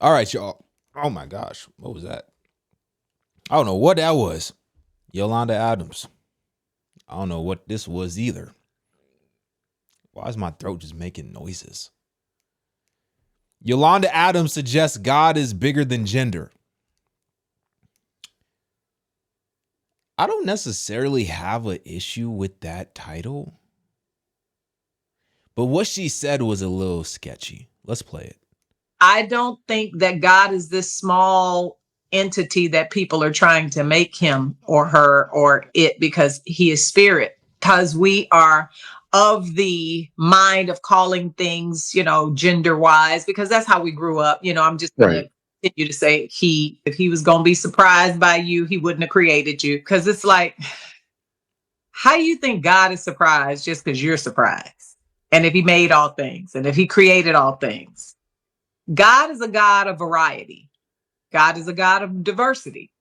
All right, y'all. Oh my gosh, what was that? I don't know what that was. Yolanda Adams. I don't know what this was either. Why is my throat just making noises? Yolanda Adams suggests God is bigger than gender. I don't necessarily have an issue with that title, but what she said was a little sketchy. Let's play it. I don't think that God is this small entity that people are trying to make him or her or it because he is spirit. Because we are of the mind of calling things, gender wise, because that's how we grew up. I'm just going Right. to continue to say if he was going to be surprised by you, he wouldn't have created you. Because it's like, how do you think God is surprised just because you're surprised? And if he made all things and if he created all things, God is a God of variety. God is a God of diversity.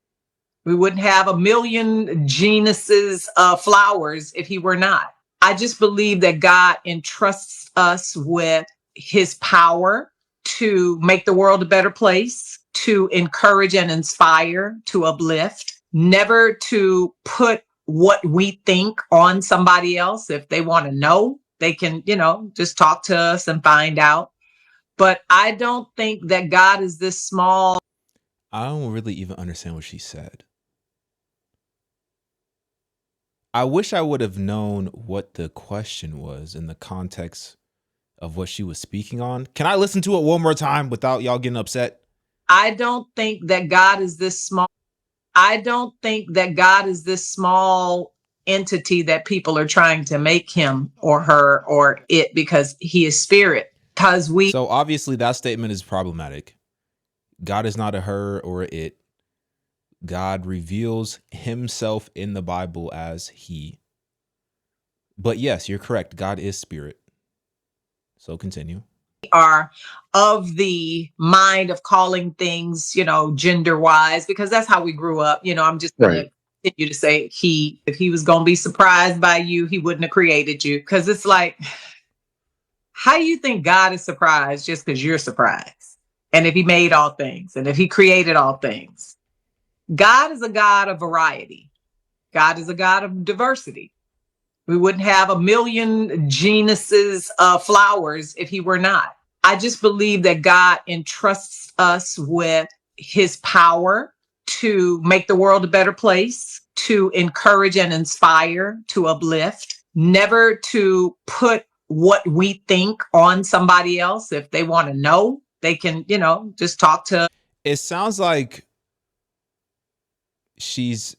We wouldn't have a million genuses of flowers if he were not. I just believe that God entrusts us with his power to make the world a better place, to encourage and inspire, to uplift, never to put what we think on somebody else. If they want to know, they can, just talk to us and find out. But I don't think that God is this small. I don't really even understand what she said. I wish I would have known what the question was in the context of what she was speaking on. Can I listen to it one more time without y'all getting upset? I don't think that God is this small. I don't think that God is this small entity that people are trying to make him or her or it because he is spirit. Because we So obviously that statement is problematic. God is not a her or a it. God reveals himself in the Bible as he. But yes, you're correct. God is spirit. So continue. are of the mind of calling things, gender wise, because that's how we grew up. I'm just going Right. to continue to say if he was going to be surprised by you, he wouldn't have created you. Because it's like, how do you think God is surprised just because you're surprised? And if he made all things and if he created all things, God is a God of variety. God is a God of diversity. We wouldn't have a million genuses of flowers if he were not. I just believe that God entrusts us with his power to make the world a better place, to encourage and inspire, to uplift, never to put what we think on somebody else. If they want to know, they can, just talk to. It sounds like she's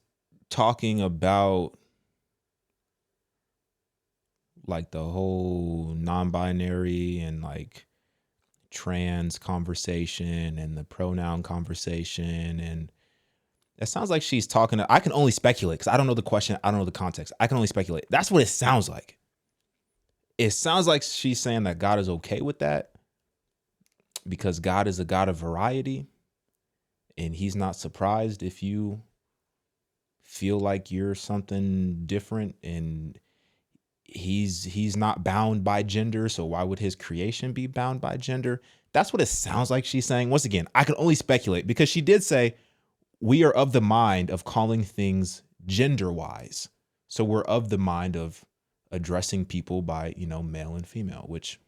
talking about like the whole non-binary and like trans conversation and the pronoun conversation, and it sounds like she's talking to, I can only speculate because I don't know the question, I don't know the context, I can only speculate. That's what it sounds like. It sounds like she's saying that God is okay with that because God is a God of variety and he's not surprised if you feel like you're something different, and he's not bound by gender, so why would his creation be bound by gender? That's what it sounds like she's saying. Once again, I can only speculate because she did say we are of the mind of calling things gender wise, so we're of the mind of addressing people by male and female, which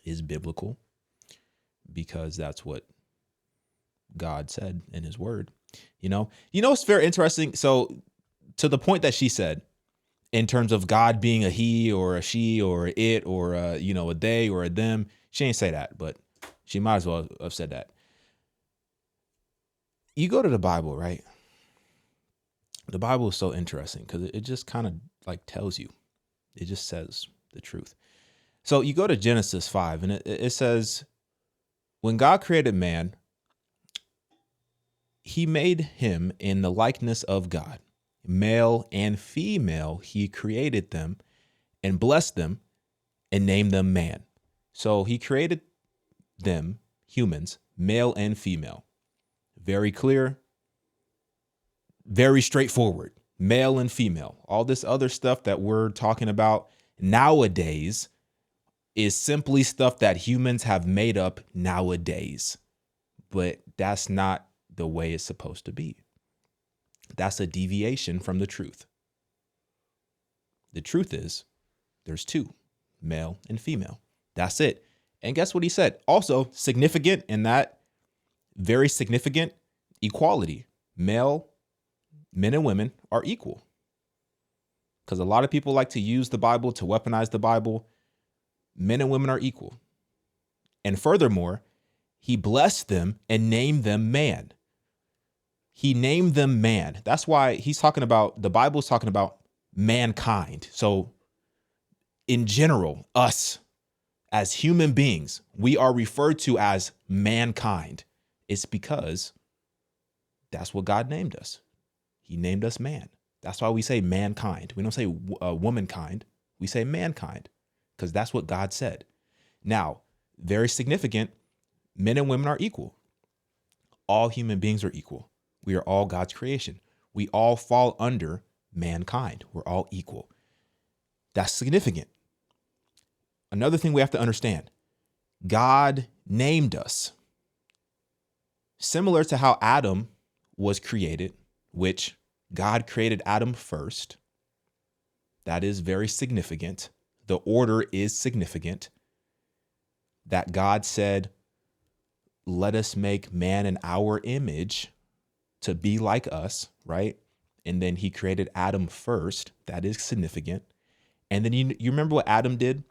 is biblical because that's what God said in his word. It's very interesting. So to the point that she said, in terms of God being a he or a she or a it or a they or a them, she ain't say that, but she might as well have said that. You go to the Bible, right? The Bible is so interesting because it just kind of like tells you, it just says the truth. So you go to Genesis 5 and it says, when God created man, he made him in the likeness of God. Male and female, he created them and blessed them and named them man. So he created them, humans, male and female. Very clear, very straightforward. Male and female. All this other stuff that we're talking about nowadays is simply stuff that humans have made up nowadays. but that's not the way it's supposed to be. That's a deviation from the truth. The truth is there's two, male and female. That's it. And guess what he said? Also significant in that, very significant, equality. Men and women are equal. Because a lot of people like to use the Bible to weaponize the Bible. Men and women are equal. And furthermore, he blessed them and named them man. He named them man. That's why he's talking about, the Bible's talking about mankind. So in general, us as human beings, we are referred to as mankind. It's because that's what God named us. He named us man. That's why we say mankind. We don't say womankind. We say mankind because that's what God said. Now, very significant, men and women are equal. All human beings are equal. We are all God's creation. We all fall under mankind. We're all equal. That's significant. Another thing we have to understand, God named us. Similar to how Adam was created, which God created Adam first. That is very significant. The order is significant. That God said, let us make man in our image to be like us, right? And then he created Adam first. That is significant. And then you remember what Adam did?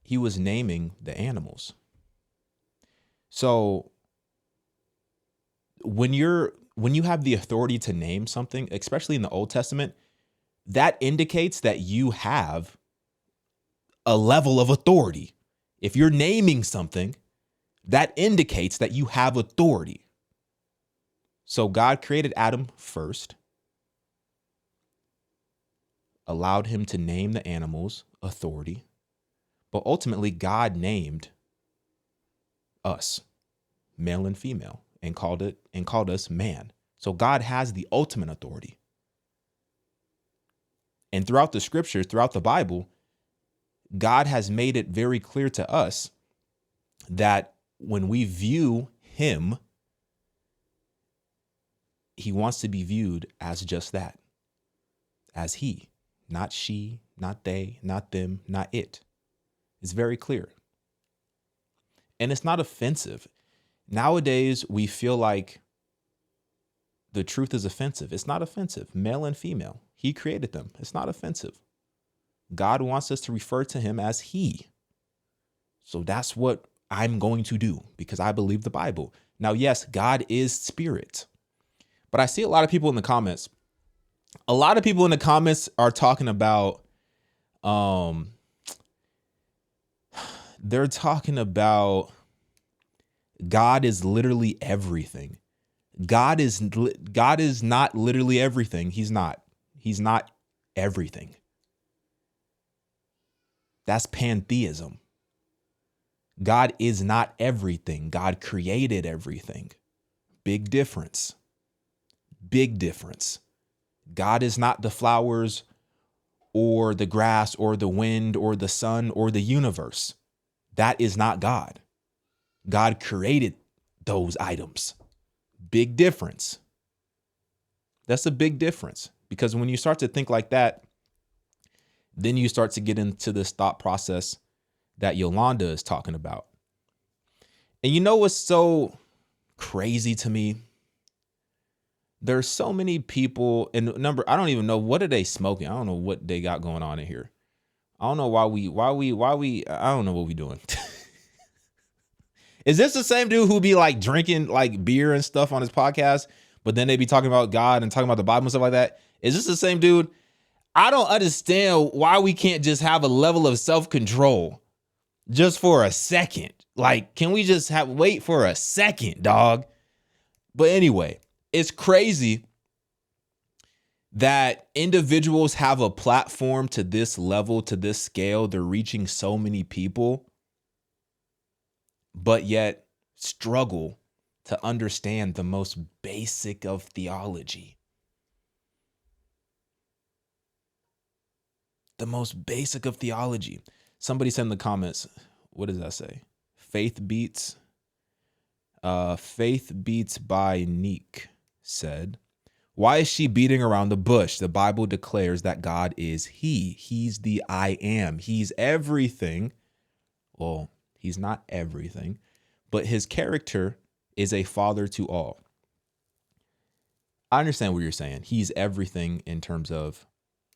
He was naming the animals. So when you have the authority to name something, especially in the Old Testament, that indicates that you have a level of authority. If you're naming something, that indicates that you have authority. So God created Adam first, allowed him to name the animals, authority, but ultimately God named us, male and female, and called us man. So God has the ultimate authority. And throughout the scriptures, throughout the Bible, God has made it very clear to us that when we view him, he wants to be viewed as just that, as he, not she, not they, not them, not it. It's very clear. And it's not offensive. Nowadays, we feel like the truth is offensive. It's not offensive. Male and female, he created them. It's not offensive. God wants us to refer to him as he. So that's what I'm going to do because I believe the Bible. Now, yes, God is spirit. But I see a lot of people in the comments. A lot of people in the comments are talking about, they're talking about God is literally everything. God is not literally everything. He's not everything. That's pantheism. God is not everything. God created everything. Big difference. Big difference. God is not the flowers or the grass or the wind or the sun or the universe. That is not God. God created those items. Big difference. That's a big difference because when you start to think like that, then you start to get into this thought process that Yolanda is talking about. And you know what's so crazy to me? There's so many people and I don't even know what are they smoking. I don't know what they got going on in here. I don't know why we I don't know what we doing. Is this the same dude who be like drinking like beer and stuff on his podcast, but then they be talking about God and talking about the Bible and stuff like that? Is this the same dude? I don't understand why we can't just have a level of self-control just for a second. Like, can we just wait for a second, dog? But anyway, it's crazy that individuals have a platform to this level, to this scale. They're reaching so many people, but yet struggle to understand the most basic of theology. The most basic of theology. Somebody said in the comments, what does that say? Faith beats. Faith Beats by Neek said, why is she beating around the bush? The Bible declares that God is He. He's the I am. He's everything. Well, He's not everything, but His character is a father to all. I understand what you're saying. He's everything in terms of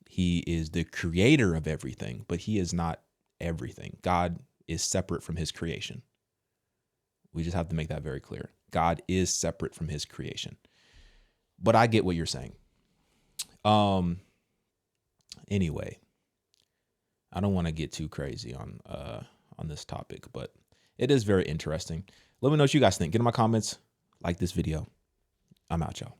He is the creator of everything, but He is not everything. God is separate from His creation. We just have to make that very clear. God is separate from His creation. But I get what you're saying. Anyway, I don't want to get too crazy on this topic, but it is very interesting. Let me know what you guys think. Get in my comments, like this video. I'm out, y'all.